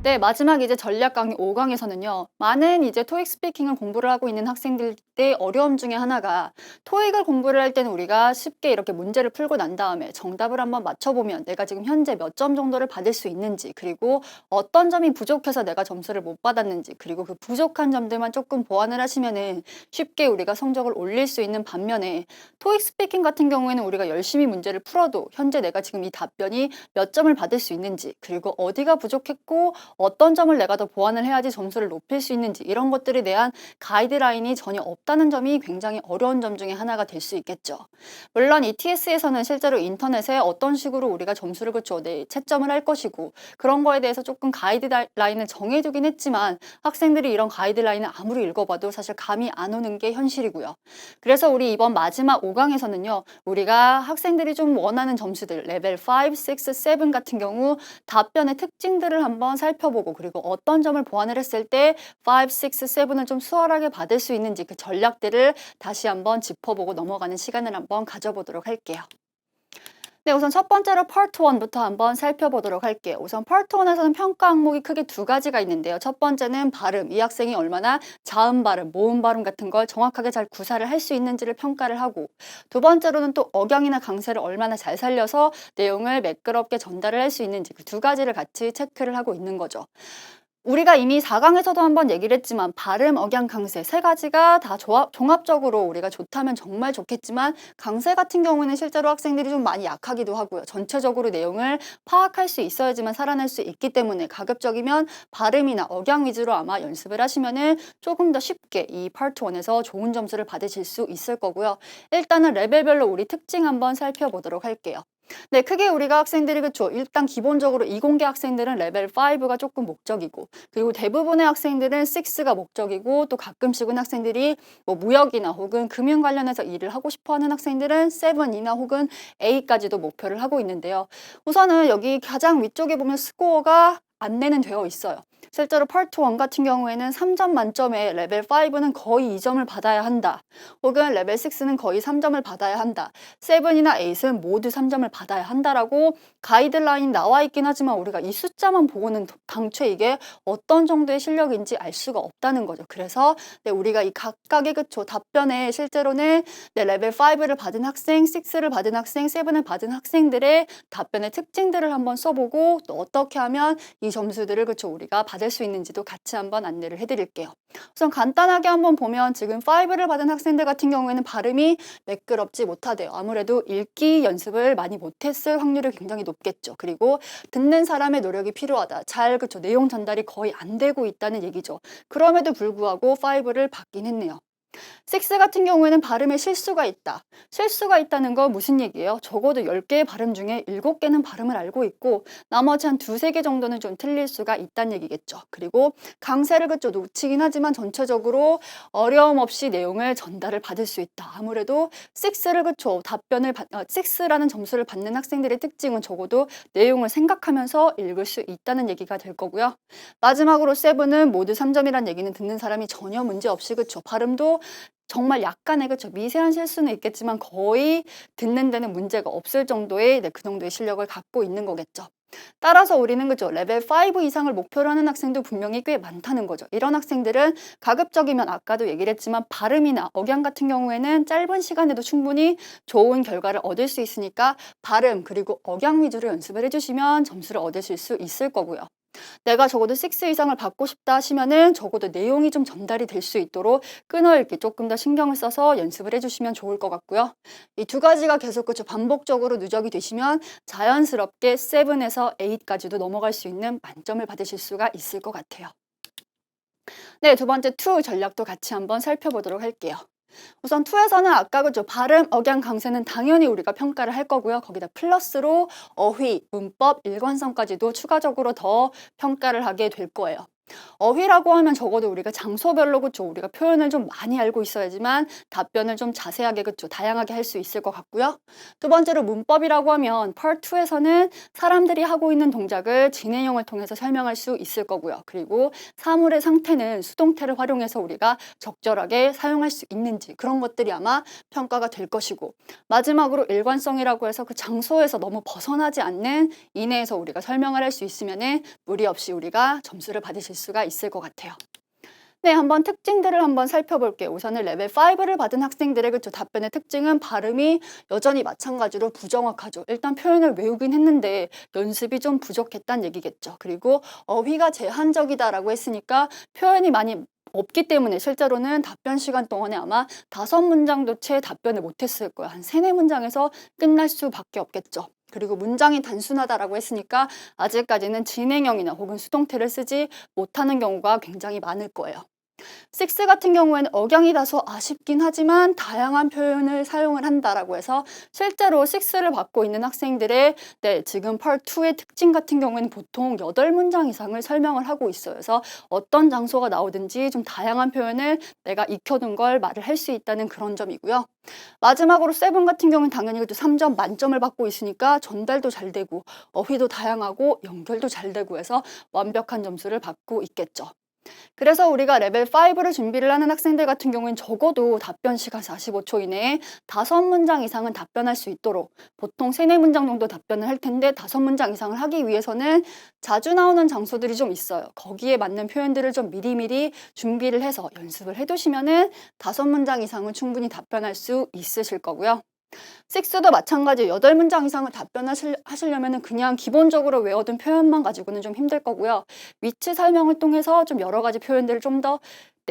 네, 마지막 이제 전략 강의 5강에서는요. 많은 이제 토익 스피킹을 공부를 하고 있는 학생들의 어려움 중에 하나가 토익을 공부를 할 때는 우리가 쉽게 이렇게 문제를 풀고 난 다음에 정답을 한번 맞춰보면 내가 지금 현재 몇 점 정도를 받을 수 있는지, 그리고 어떤 점이 부족해서 내가 점수를 못 받았는지, 그리고 그 부족한 점들만 조금 보완을 하시면은 쉽게 우리가 성적을 올릴 수 있는 반면에 토익 스피킹 같은 경우에는 우리가 열심히 문제를 풀어도 현재 내가 지금 이 답변이 몇 점을 받을 수 있는지, 그리고 어디가 부족했고 어떤 점을 내가 더 보완을 해야지 점수를 높일 수 있는지, 이런 것들에 대한 가이드라인이 전혀 없다는 점이 굉장히 어려운 점 중에 하나가 될 수 있겠죠. 물론 ETS에서는 실제로 인터넷에 어떤 식으로 우리가 점수를 채점을 할 것이고, 그런 거에 대해서 조금 가이드라인을 정해두긴 했지만 학생들이 이런 가이드라인을 아무리 읽어봐도 사실 감이 안 오는 게 현실이고요. 그래서 우리 이번 마지막 5강에서는요. 우리가 학생들이 좀 원하는 점수들 레벨 5, 6, 7 같은 경우 답변의 특징들을 한번 살펴보고, 그리고 어떤 점을 보완을 했을 때 5, 6, 7을 좀 수월하게 받을 수 있는지 그 전략들을 다시 한번 짚어보고 넘어가는 시간을 한번 가져보도록 할게요. 네, 우선 첫 번째로 파트 1부터 한번 살펴보도록 할게요. 우선 파트 1에서는 평가 항목이 크게 두 가지가 있는데요. 첫 번째는 발음, 이 학생이 얼마나 자음 발음, 모음 발음 같은 걸 정확하게 잘 구사를 할 수 있는지를 평가를 하고, 두 번째로는 또 억양이나 강세를 얼마나 잘 살려서 내용을 매끄럽게 전달을 할 수 있는지, 그 두 가지를 같이 체크를 하고 있는 거죠. 우리가 이미 4강에서도 한번 얘기를 했지만 발음, 억양, 강세 세 가지가 다 종합적으로 우리가 좋다면 정말 좋겠지만, 강세 같은 경우는 실제로 학생들이 좀 많이 약하기도 하고요. 전체적으로 내용을 파악할 수 있어야지만 살아날 수 있기 때문에 가급적이면 발음이나 억양 위주로 아마 연습을 하시면은 조금 더 쉽게 이 파트 1에서 좋은 점수를 받으실 수 있을 거고요. 일단은 레벨별로 우리 특징 한번 살펴보도록 할게요. 네, 크게 우리가 학생들이 그쵸. 일단 기본적으로 이공계 학생들은 레벨 5가 조금 목적이고, 그리고 대부분의 학생들은 6가 목적이고, 또 가끔씩은 학생들이 뭐 무역이나 혹은 금융 관련해서 일을 하고 싶어 하는 학생들은 7이나 혹은 8까지도 목표를 하고 있는데요. 우선은 여기 가장 위쪽에 보면 스코어가 안내는 되어 있어요. 실제로 파트 1 같은 경우에는 3점 만점에 레벨 5는 거의 2점을 받아야 한다. 혹은 레벨 6는 거의 3점을 받아야 한다. 7이나 8은 모두 3점을 받아야 한다라고 가이드라인 나와 있긴 하지만 우리가 이 숫자만 보고는 당최 이게 어떤 정도의 실력인지 알 수가 없다는 거죠. 그래서 네, 우리가 이 각각의 그쵸 답변에 실제로는 네, 레벨 5를 받은 학생, 6를 받은 학생, 7을 받은 학생들의 답변의 특징들을 한번 써보고, 또 어떻게 하면 이 점수들을 그쵸 우리가 받을 수 있는지도 같이 한번 안내를 해드릴게요. 우선 간단하게 한번 보면 지금 5를 받은 학생들 같은 경우에는 발음이 매끄럽지 못하대요. 아무래도 읽기 연습을 많이 못했을 확률이 굉장히 높겠죠. 그리고 듣는 사람의 노력이 필요하다. 그쵸, 내용 전달이 거의 안 되고 있다는 얘기죠. 그럼에도 불구하고 5를 받긴 했네요. 6 같은 경우에는 발음에 실수가 있다. 실수가 있다는 건 무슨 얘기예요? 적어도 10개의 발음 중에 7개는 발음을 알고 있고 나머지 한 2-3개 정도는 좀 틀릴 수가 있다는 얘기겠죠. 그리고 강세를 그쪽 놓치긴 하지만 전체적으로 어려움 없이 내용을 전달을 받을 수 있다. 아무래도 6를 그쵸 답변을 6라는 점수를 받는 학생들의 특징은 적어도 내용을 생각하면서 읽을 수 있다는 얘기가 될 거고요. 마지막으로 7은 모두 3점이란 얘기는 듣는 사람이 전혀 문제 없이 그쵸 발음도 정말 약간의 그쵸 미세한 실수는 있겠지만 거의 듣는 데는 문제가 없을 정도의 네, 그 정도의 실력을 갖고 있는 거겠죠. 따라서 우리는 그죠 레벨 5 이상을 목표로 하는 학생도 분명히 꽤 많다는 거죠. 이런 학생들은 가급적이면 아까도 얘기를 했지만 발음이나 억양 같은 경우에는 짧은 시간에도 충분히 좋은 결과를 얻을 수 있으니까 발음 그리고 억양 위주로 연습을 해주시면 점수를 얻으실 수 있을 거고요. 내가 적어도 6 이상을 받고 싶다 하시면은 적어도 내용이 좀 전달이 될 수 있도록 끊어읽기 조금 더 신경을 써서 연습을 해주시면 좋을 것 같고요. 이 두 가지가 계속 그쵸 반복적으로 누적이 되시면 자연스럽게 7에서 8까지도 넘어갈 수 있는 만점을 받으실 수가 있을 것 같아요. 네, 두 번째 2 전략도 같이 한번 살펴보도록 할게요. 우선 2에서는 아까 그죠 발음, 억양, 강세는 당연히 우리가 평가를 할 거고요. 거기다 플러스로 어휘, 문법, 일관성까지도 추가적으로 더 평가를 하게 될 거예요. 어휘라고 하면 적어도 우리가 장소별로 그쵸. 우리가 표현을 좀 많이 알고 있어야지만 답변을 좀 자세하게 그쵸. 다양하게 할 수 있을 것 같고요. 두 번째로 문법이라고 하면 Part 2에서는 사람들이 하고 있는 동작을 진행형을 통해서 설명할 수 있을 거고요. 그리고 사물의 상태는 수동태를 활용해서 우리가 적절하게 사용할 수 있는지 그런 것들이 아마 평가가 될 것이고 마지막으로 일관성이라고 해서 그 장소에서 너무 벗어나지 않는 이내에서 우리가 설명을 할 수 있으면은 무리 없이 우리가 점수를 받으실 수가 있을 것 같아요. 네, 한번 특징들을 한번 살펴볼게요. 우선은 레벨 5를 받은 학생들의 그쵸 답변의 특징은 발음이 여전히 마찬가지로 부정확하죠. 일단 표현을 외우긴 했는데 연습이 좀 부족했다는 얘기겠죠. 그리고 어휘가 제한적이다라고 했으니까 표현이 많이 없기 때문에 실제로는 답변 시간 동안에 아마 5문장도 채 답변을 못했을 거예요. 한 3-4문장에서 끝날 수밖에 없겠죠. 그리고 문장이 단순하다라고 했으니까 아직까지는 진행형이나 혹은 수동태를 쓰지 못하는 경우가 굉장히 많을 거예요. 6 같은 경우에는 억양이 다소 아쉽긴 하지만 다양한 표현을 사용을 한다라고 해서 실제로 6를 받고 있는 학생들의 지금 Part 2의 특징 같은 경우에는 보통 8문장 이상을 설명을 하고 있어요. 그래서 어떤 장소가 나오든지 좀 다양한 표현을 내가 익혀둔 걸 말을 할 수 있다는 그런 점이고요. 마지막으로 7 같은 경우는 당연히 3점 만점을 받고 있으니까 전달도 잘 되고 어휘도 다양하고 연결도 잘 되고 해서 완벽한 점수를 받고 있겠죠. 그래서 우리가 레벨 5를 준비를 하는 학생들 같은 경우는 적어도 답변 시간 45초 이내에 5문장 이상은 답변할 수 있도록 보통 3-4문장 정도 답변을 할 텐데 5문장 이상을 하기 위해서는 자주 나오는 장소들이 좀 있어요. 거기에 맞는 표현들을 좀 미리미리 준비를 해서 연습을 해두시면은 5문장 이상은 충분히 답변할 수 있으실 거고요. 6도 마찬가지 8문장 이상을 답변하시려면 그냥 기본적으로 외워둔 표현만 가지고는 좀 힘들 거고요. 위치 설명을 통해서 좀 여러 가지 표현들을 좀 더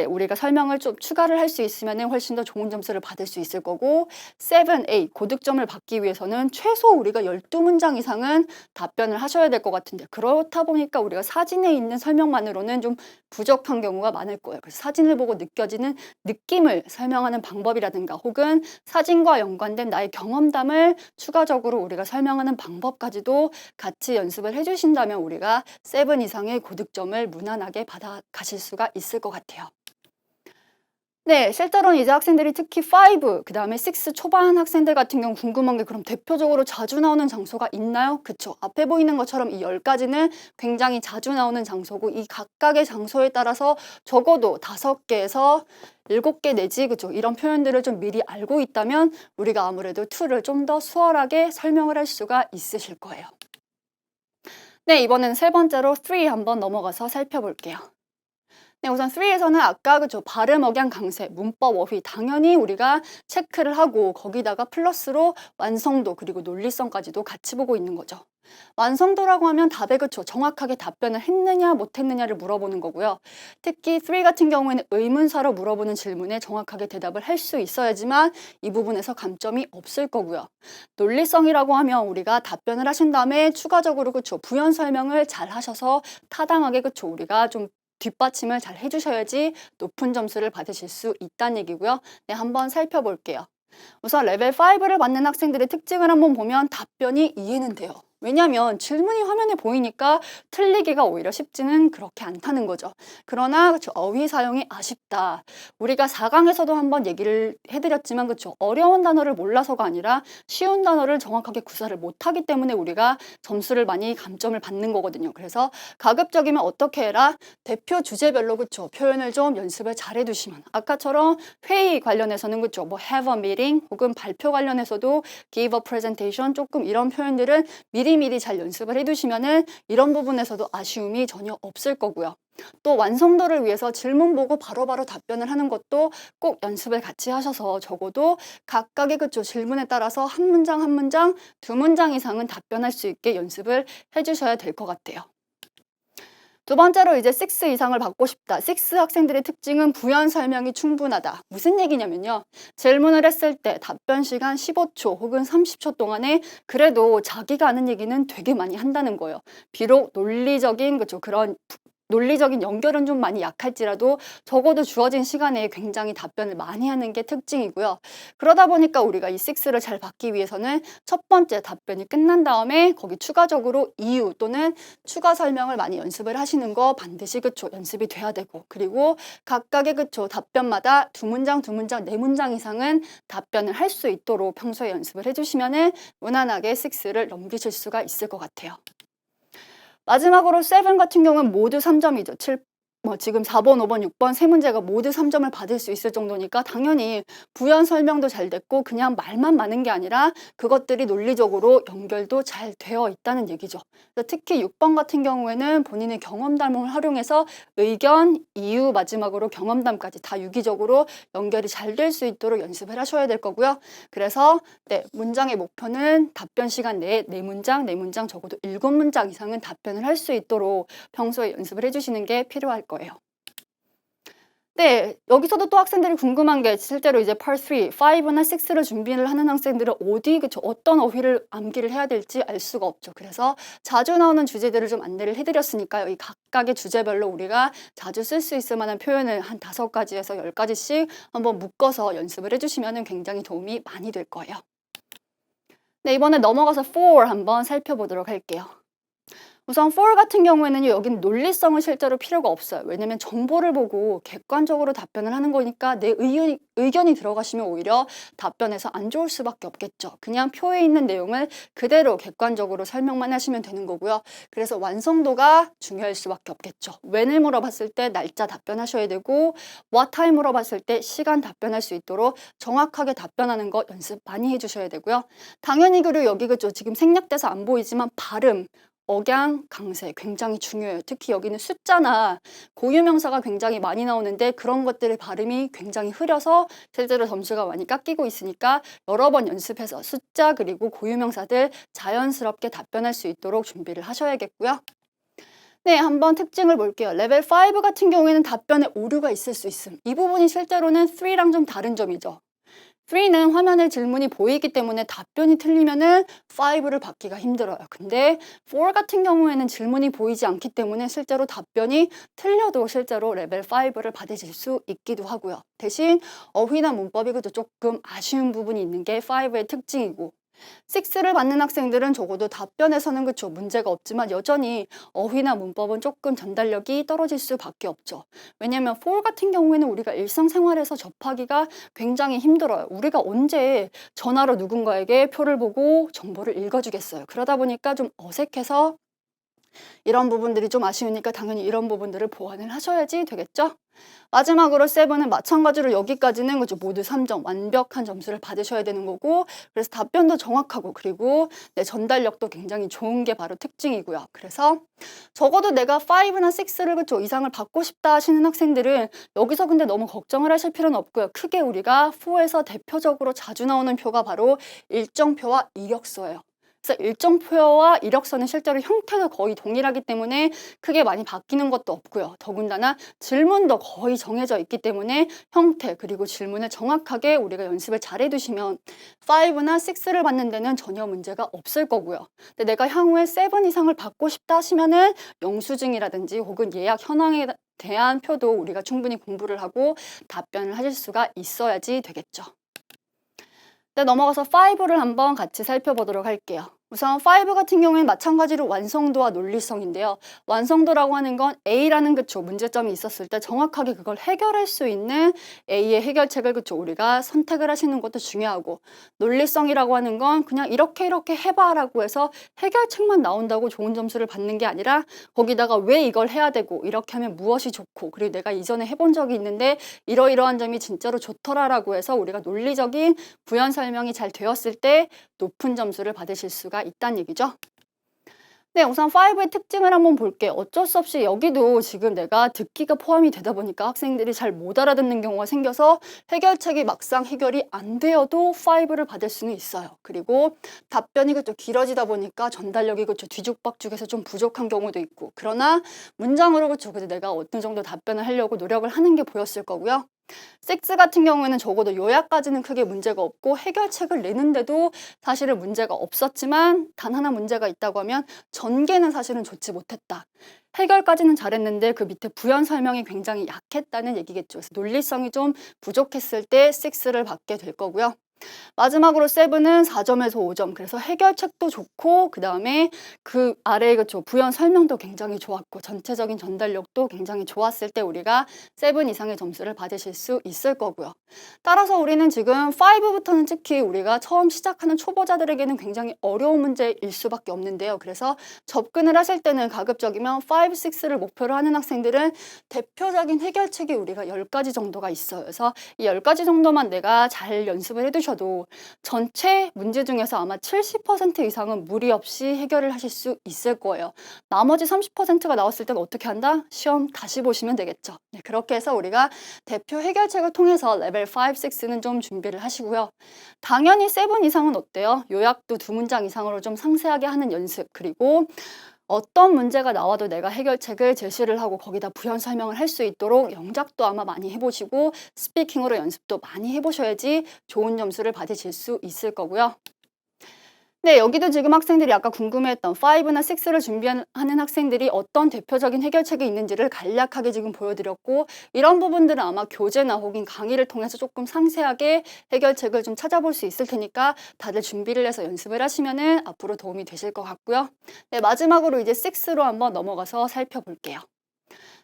우리가 설명을 좀 추가를 할 수 있으면 훨씬 더 좋은 점수를 받을 수 있을 거고 7, 8 고득점을 받기 위해서는 최소 우리가 12문장 이상은 답변을 하셔야 될 것 같은데 그렇다 보니까 우리가 사진에 있는 설명만으로는 좀 부족한 경우가 많을 거예요. 그래서 사진을 보고 느껴지는 느낌을 설명하는 방법이라든가 혹은 사진과 연관된 나의 경험담을 추가적으로 우리가 설명하는 방법까지도 같이 연습을 해주신다면 우리가 7 이상의 고득점을 무난하게 받아가실 수가 있을 것 같아요. 네, 실제로는 이제 학생들이 특히 5, 그 다음에 6 초반 학생들 같은 경우 궁금한 게 그럼 대표적으로 자주 나오는 장소가 있나요? 그쵸. 앞에 보이는 것처럼 이 10가지는 굉장히 자주 나오는 장소고 이 각각의 장소에 따라서 적어도 5개에서 7개 내지 그쵸. 이런 표현들을 좀 미리 알고 있다면 우리가 아무래도 2를 좀 더 수월하게 설명을 할 수가 있으실 거예요. 네, 이번엔 세 번째로 3 한번 넘어가서 살펴볼게요. 네, 우선 3에서는 아까 그죠 발음, 억양, 강세, 문법, 어휘 당연히 우리가 체크를 하고 거기다가 플러스로 완성도 그리고 논리성까지도 같이 보고 있는 거죠. 완성도라고 하면 답에 그쵸 정확하게 답변을 했느냐 못했느냐를 물어보는 거고요. 특히 3 같은 경우에는 의문사로 물어보는 질문에 정확하게 대답을 할 수 있어야지만 이 부분에서 감점이 없을 거고요. 논리성이라고 하면 우리가 답변을 하신 다음에 추가적으로 그쵸 부연 설명을 잘 하셔서 타당하게 그쵸 우리가 좀 뒷받침을 잘 해주셔야지 높은 점수를 받으실 수 있다는 얘기고요. 네, 한번 살펴볼게요. 우선 레벨 5를 받는 학생들의 특징을 한번 보면 답변이 이해는 돼요. 왜냐하면 질문이 화면에 보이니까 틀리기가 오히려 쉽지는 그렇게 않다는 거죠. 그러나 그쵸, 어휘 사용이 아쉽다. 우리가 4강에서도 한번 얘기를 해드렸지만 그쵸, 어려운 단어를 몰라서가 아니라 쉬운 단어를 정확하게 구사를 못하기 때문에 우리가 점수를 많이 감점을 받는 거거든요. 그래서 가급적이면 어떻게 해라? 대표 주제별로 그쵸, 표현을 좀 연습을 잘 해두시면 아까처럼 회의 관련해서는 그쵸, 뭐 have a meeting 혹은 발표 관련해서도 give a presentation 조금 이런 표현들은 미리미리 잘 연습을 해두시면은 이런 부분에서도 아쉬움이 전혀 없을 거고요. 또 완성도를 위해서 질문 보고 바로바로 답변을 하는 것도 꼭 연습을 같이 하셔서 적어도 각각의 그쵸 질문에 따라서 한 문장 한 문장, 2문장 이상은 답변할 수 있게 연습을 해주셔야 될 것 같아요. 두 번째로 이제 6 이상을 받고 싶다. 6 학생들의 특징은 부연 설명이 충분하다. 무슨 얘기냐면요. 질문을 했을 때 답변 시간 15초 혹은 30초 동안에 그래도 자기가 아는 얘기는 되게 많이 한다는 거예요. 비록 논리적인 그쵸 그런 논리적인 연결은 좀 많이 약할지라도 적어도 주어진 시간에 굉장히 답변을 많이 하는 게 특징이고요. 그러다 보니까 우리가 이 6를 잘 받기 위해서는 첫 번째 답변이 끝난 다음에 거기 추가적으로 이유 또는 추가 설명을 많이 연습을 하시는 거 반드시 그쵸 연습이 돼야 되고, 그리고 각각의 그쵸 답변마다 두 문장 두 문장 네 문장 이상은 답변을 할 수 있도록 평소에 연습을 해주시면은 무난하게 6를 넘기실 수가 있을 것 같아요. 마지막으로 7 같은 경우는 모두 3점이죠. 지금 4번, 5번, 6번 세 문제가 모두 3점을 받을 수 있을 정도니까 당연히 부연 설명도 잘 됐고 그냥 말만 많은 게 아니라 그것들이 논리적으로 연결도 잘 되어 있다는 얘기죠. 그래서 특히 6번 같은 경우에는 본인의 경험담을 활용해서 의견, 이유, 마지막으로 경험담까지 다 유기적으로 연결이 잘 될 수 있도록 연습을 하셔야 될 거고요. 그래서 문장의 목표는 답변 시간 내에 4문장, 4문장 적어도 7문장 이상은 답변을 할 수 있도록 평소에 연습을 해주시는 게 필요할 거예요. 네, 여기서도 또 학생들이 궁금한 게 실제로 이제 Part 3, 5나 6를 준비를 하는 학생들은 어떤 어휘를 암기를 해야 될지 알 수가 없죠. 그래서 자주 나오는 주제들을 좀 안내를 해드렸으니까요. 이 각각의 주제별로 우리가 자주 쓸 수 있을 만한 표현을 한 5가지에서 10가지씩 한번 묶어서 연습을 해주시면 굉장히 도움이 많이 될 거예요. 네, 이번에 넘어가서 4 한번 살펴보도록 할게요. 우선 4 같은 경우에는요, 여기는 논리성은 실제로 필요가 없어요. 왜냐면 정보를 보고 객관적으로 답변을 하는 거니까 내 의견이 들어가시면 오히려 답변에서 안 좋을 수밖에 없겠죠. 그냥 표에 있는 내용을 그대로 객관적으로 설명만 하시면 되는 거고요. 그래서 완성도가 중요할 수밖에 없겠죠. when을 물어봤을 때 날짜 답변하셔야 되고 what time 물어봤을 때 시간 답변할 수 있도록 정확하게 답변하는 거 연습 많이 해주셔야 되고요. 당연히 그리고 여기 그죠, 지금 생략돼서 안 보이지만 발음, 억양, 강세 굉장히 중요해요. 특히 여기는 숫자나 고유명사가 굉장히 많이 나오는데 그런 것들의 발음이 굉장히 흐려서 실제로 점수가 많이 깎이고 있으니까 여러 번 연습해서 숫자 그리고 고유명사들 자연스럽게 답변할 수 있도록 준비를 하셔야겠고요. 네, 한번 특징을 볼게요. 레벨 5 같은 경우에는 답변에 오류가 있을 수 있음. 이 부분이 실제로는 3랑 좀 다른 점이죠. 3는 화면에 질문이 보이기 때문에 답변이 틀리면은 5를 받기가 힘들어요. 근데 4 같은 경우에는 질문이 보이지 않기 때문에 실제로 답변이 틀려도 실제로 레벨 5를 받으실 수 있기도 하고요. 대신 어휘나 문법이 그래도 조금 아쉬운 부분이 있는 게 5의 특징이고, 6를 받는 학생들은 적어도 답변에서는 그쵸 문제가 없지만 여전히 어휘나 문법은 조금 전달력이 떨어질 수밖에 없죠. 왜냐하면 4 같은 경우에는 우리가 일상생활에서 접하기가 굉장히 힘들어요. 우리가 언제 전화로 누군가에게 표를 보고 정보를 읽어주겠어요. 그러다 보니까 좀 어색해서 이런 부분들이 좀 아쉬우니까 당연히 이런 부분들을 보완을 하셔야지 되겠죠? 마지막으로 7은 마찬가지로 여기까지는 그죠 모두 3점 완벽한 점수를 받으셔야 되는 거고, 그래서 답변도 정확하고 그리고 내 전달력도 굉장히 좋은 게 바로 특징이고요. 그래서 적어도 내가 5나 6를 그죠 이상을 받고 싶다 하시는 학생들은 여기서 근데 너무 걱정을 하실 필요는 없고요. 크게 우리가 4에서 대표적으로 자주 나오는 표가 바로 일정표와 이력서예요. 그래서 일정표와 이력서는 실제로 형태가 거의 동일하기 때문에 크게 많이 바뀌는 것도 없고요. 더군다나 질문도 거의 정해져 있기 때문에 형태 그리고 질문을 정확하게 우리가 연습을 잘 해두시면 5나 6를 받는 데는 전혀 문제가 없을 거고요. 근데 내가 향후에 7 이상을 받고 싶다 하시면은 영수증이라든지 혹은 예약 현황에 대한 표도 우리가 충분히 공부를 하고 답변을 하실 수가 있어야지 되겠죠. 네, 넘어가서 5를 한번 같이 살펴보도록 할게요. 우선 5 같은 경우에는 마찬가지로 완성도와 논리성인데요. 완성도라고 하는 건 A라는 그쵸 문제점이 있었을 때 정확하게 그걸 해결할 수 있는 A의 해결책을 그쵸 우리가 선택을 하시는 것도 중요하고, 논리성이라고 하는 건 그냥 이렇게 해봐 라고 해서 해결책만 나온다고 좋은 점수를 받는 게 아니라 거기다가 왜 이걸 해야 되고 이렇게 하면 무엇이 좋고 그리고 내가 이전에 해본 적이 있는데 이러이러한 점이 진짜로 좋더라라고 해서 우리가 논리적인 부연 설명이 잘 되었을 때 높은 점수를 받으실 수가 있다는 얘기죠. 네, 우선 5의 특징을 한번 볼게요. 어쩔 수 없이 여기도 지금 내가 듣기가 포함이 되다 보니까 학생들이 잘 못 알아듣는 경우가 생겨서 해결책이 막상 해결이 안 되어도 5를 받을 수는 있어요. 그리고 답변이 그쵸 길어지다 보니까 전달력이 그쵸 뒤죽박죽해서 좀 부족한 경우도 있고, 그러나 문장으로 그쵸 그래도 내가 어느 정도 답변을 하려고 노력을 하는 게 보였을 거고요. 6 같은 경우에는 적어도 요약까지는 크게 문제가 없고 해결책을 내는데도 사실은 문제가 없었지만 단 하나 문제가 있다고 하면 전개는 사실은 좋지 못했다. 해결까지는 잘했는데 그 밑에 부연 설명이 굉장히 약했다는 얘기겠죠. 그래서 논리성이 좀 부족했을 때 6를 받게 될 거고요. 마지막으로 7은 4점에서 5점. 그래서 해결책도 좋고 그다음에 그 아래에 그쵸. 부연 설명도 굉장히 좋았고 전체적인 전달력도 굉장히 좋았을 때 우리가 7 이상의 점수를 받으실 수 있을 거고요. 따라서 우리는 지금 5부터는 특히 우리가 처음 시작하는 초보자들에게는 굉장히 어려운 문제일 수밖에 없는데요. 그래서 접근을 하실 때는 가급적이면 5, 6를 목표로 하는 학생들은 대표적인 해결책이 우리가 10가지 정도가 있어요. 그래서 이 10가지 정도만 내가 잘 연습을 해두셔도 전체 문제 중에서 아마 70% 이상은 무리 없이 해결을 하실 수 있을 거예요. 나머지 30%가 나왔을 때는 어떻게 한다? 시험 다시 보시면 되겠죠. 네, 그렇게 해서 우리가 대표 해결책을 통해서 레벨 5, 6는 좀 준비를 하시고요. 당연히 7 이상은 어때요? 요약도 2문장 이상으로 좀 상세하게 하는 연습, 그리고 어떤 문제가 나와도 내가 해결책을 제시를 하고 거기다 부연 설명을 할 수 있도록 영작도 아마 많이 해보시고 스피킹으로 연습도 많이 해보셔야지 좋은 점수를 받으실 수 있을 거고요. 네, 여기도 지금 학생들이 아까 궁금해했던 5나 6를 준비하는 학생들이 어떤 대표적인 해결책이 있는지를 간략하게 지금 보여드렸고, 이런 부분들은 아마 교재나 혹은 강의를 통해서 조금 상세하게 해결책을 좀 찾아볼 수 있을 테니까 다들 준비를 해서 연습을 하시면은 앞으로 도움이 되실 것 같고요. 네, 마지막으로 이제 6로 한번 넘어가서 살펴볼게요.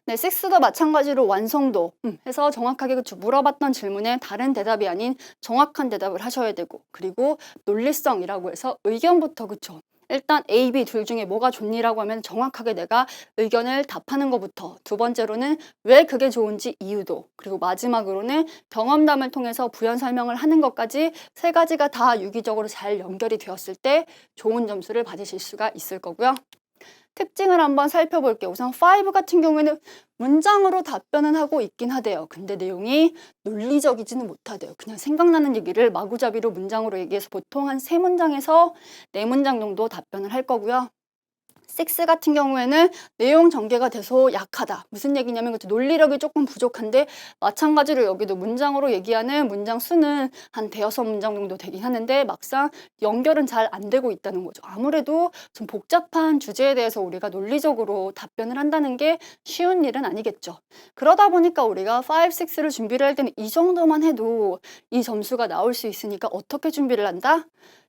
네, 6도 마찬가지로 완성도 해서 정확하게 물어봤던 질문에 다른 대답이 아닌 정확한 대답을 하셔야 되고, 그리고 논리성이라고 해서 의견부터 그쵸. 일단 A, B 둘 중에 뭐가 좋니라고 하면 정확하게 내가 의견을 답하는 것부터, 두 번째로는 왜 그게 좋은지 이유도, 그리고 마지막으로는 경험담을 통해서 부연 설명을 하는 것까지 세 가지가 다 유기적으로 잘 연결이 되었을 때 좋은 점수를 받으실 수가 있을 거고요. 특징을 한번 살펴볼게요. 우선 5 같은 경우에는 문장으로 답변은 하고 있긴 하대요. 근데 내용이 논리적이지는 못하대요. 그냥 생각나는 얘기를 마구잡이로 문장으로 얘기해서 보통 한 3문장에서 4문장 정도 답변을 할 거고요. 6 같은 경우에는 내용 전개가 돼서 약하다. 무슨 얘기냐면 논리력이 조금 부족한데 마찬가지로 여기도 문장으로 얘기하는 문장 수는 한 5-6문장 정도 되긴 하는데 막상 연결은 잘 안 되고 있다는 거죠. 아무래도 좀 복잡한 주제에 대해서 우리가 논리적으로 답변을 한다는 게 쉬운 일은 아니겠죠. 그러다 보니까 우리가 5, 6를 준비를 할 때는 이 정도만 해도 이 점수가 나올 수 있으니까 어떻게 준비를 한다?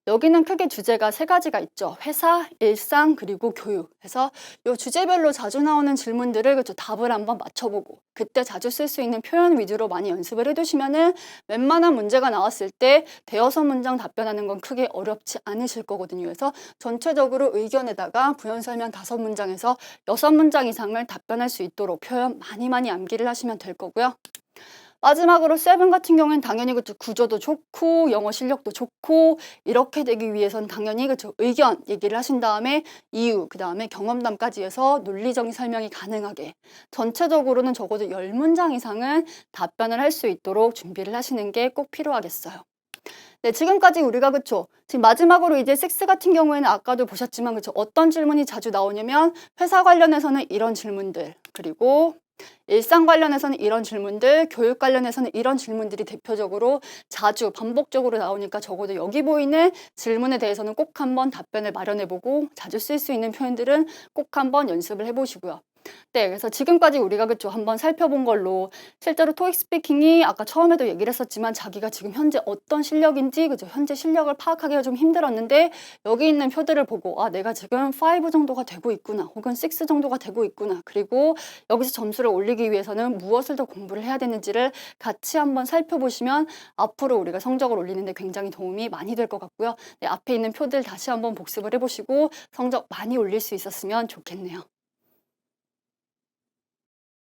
여기는 크게 주제가 3가지가 있죠. 회사, 일상, 그리고 교육. 그래서 이 주제별로 자주 나오는 질문들을 답을 한번 맞춰보고 그때 자주 쓸 수 있는 표현 위주로 많이 연습을 해두시면은 웬만한 문제가 나왔을 때 5-문장 답변하는 건 크게 어렵지 않으실 거거든요. 그래서 전체적으로 의견에다가 부연 설명 5문장에서 6문장 이상을 답변할 수 있도록 표현 많이 암기를 하시면 될 거고요. 마지막으로 7 같은 경우에는 당연히 구조도 좋고 영어 실력도 좋고 이렇게 되기 위해선 당연히 의견 얘기를 하신 다음에 이유, 그 다음에 경험담까지 해서 논리적인 설명이 가능하게 전체적으로는 적어도 10문장 이상은 답변을 할 수 있도록 준비를 하시는 게 꼭 필요하겠어요. 네, 지금까지 우리가 지금 마지막으로 이제 6 같은 경우에는 아까도 보셨지만 어떤 질문이 자주 나오냐면 회사 관련해서는 이런 질문들, 그리고 일상 관련해서는 이런 질문들, 교육 관련해서는 이런 질문들이 대표적으로 자주 반복적으로 나오니까 적어도 여기 보이는 질문에 대해서는 꼭 한번 답변을 마련해보고 자주 쓸 수 있는 표현들은 꼭 한번 연습을 해보시고요. 네, 그래서 지금까지 우리가 한번 살펴본 걸로 실제로 토익 스피킹이 아까 처음에도 얘기를 했었지만 자기가 지금 현재 어떤 실력인지 현재 실력을 파악하기가 좀 힘들었는데 여기 있는 표들을 보고 아, 내가 지금 5 정도가 되고 있구나 혹은 6 정도가 되고 있구나, 그리고 여기서 점수를 올리기 위해서는 무엇을 더 공부를 해야 되는지를 같이 한번 살펴보시면 앞으로 우리가 성적을 올리는 데 굉장히 도움이 많이 될 것 같고요. 네, 앞에 있는 표들 다시 한번 복습을 해보시고 성적 많이 올릴 수 있었으면 좋겠네요.